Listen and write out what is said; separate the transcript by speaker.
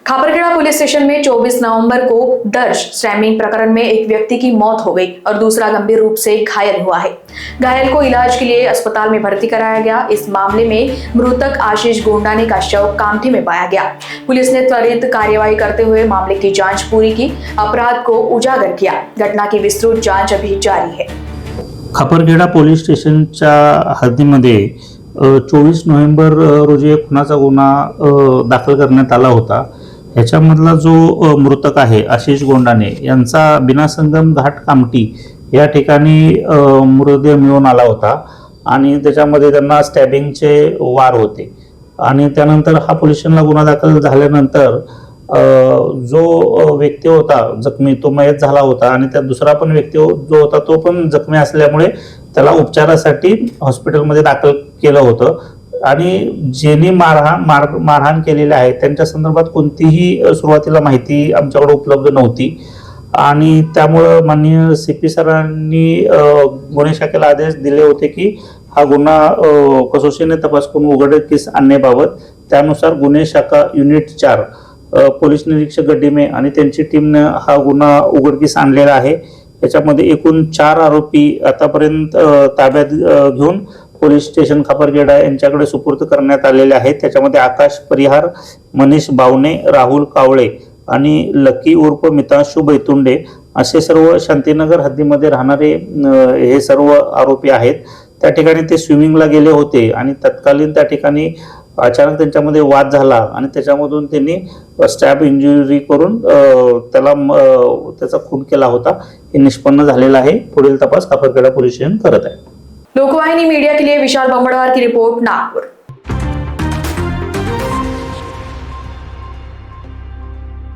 Speaker 1: Khaparkheda police station में 24 नवंबर को दर्ज स्टैम्पिंग प्रकरण में एक व्यक्ति की मौत हो गई और दूसरा गंभीर रूप से घायल हुआ है। घायल को इलाज के लिए अस्पताल में भर्ती कराया गया। इस मामले में मृतक आशीष गोंडाने का शव कामठी में पाया गया। पुलिस ने त्वरित कार्यवाही करते हुए मामले की जांच पूरी की, अपराध को उजागर किया। घटना की विस्तृत जांच अभी जारी है।
Speaker 2: खापरखेड़ा पोलीस स्टेशनच्या हद्दीमध्ये 24 नोव्हेंबर रोजी एक खुनाचा गुन्हा दाखल करण्यात आला होता। ह्याच्यामधला जो मृतक आहे आशिष गोंडाने यांचा बिनासंगम घाट कामठी या ठिकाणी मृतदेह मिळून आला होता आणि त्याच्यामध्ये त्यांना स्टॅबिंगचे वार होते आणि त्यानंतर हा पोलीस स्टेशनला गुन्हा दाखल झाल्यानंतर जो व्यक्ती होता जखमी तो मयत झाला होता आणि त्या दुसरा पण व्यक्ती जो होता तो पण जखमी असल्यामुळे त्याला उपचारासाठी हॉस्पिटलमध्ये दाखल केलं होतं आणि ज्यांनी मारहाण केलेली आहे त्यांच्या संदर्भात कोणतीही सुरुवातीला माहिती आमच्याकडे उपलब्ध नव्हती आणि त्यामुळे माननीय सीपी सरांनी गुन्हे शाखेला आदेश दिले होते की हा गुन्हा कसोशीने तपास करून उघडकीस आणण्याबाबत। त्यानुसार गुन्हे शाखा युनिट 4 पोलीस निरीक्षक गड्डिमे आणि त्यांची टीमने हा गुन्हा उघडकीस आणलेला आहे। याच्यामध्ये एकूण 4 आरोपी आतापर्यंत ताब्यात घेऊन पोलीस स्टेशन खापरखेड़ा यांच्याकडे सुपूर्द करण्यात आलेले आहेत। त्याच्यामध्ये आकाश परिहार, मनीष बावणे, राहुल कावळे आणि लकी उर्फ मितांशु बैतुंडे असे सर्व शांतीनगर हद्दीमध्ये राहणारे हे सर्व आरोपी आहेत। त्या ठिकाणी ते स्विमिंगला गेले होते आणि तत्कालीन त्या ठिकाणी अचानक त्यांच्यामध्ये वाद झाला आणि त्याच्यामधून त्यांनी स्टॅब इंजुरी करून त्याचा खून केला होता। हे निष्पन्न झालेला आहे। पुढील तपास खापरखेड़ा पोलीस स्टेशन करत आहे।
Speaker 1: लोकवाहिनी मीडिया के लिए विशाल बंबड़वार की रिपोर्ट, नागपुर।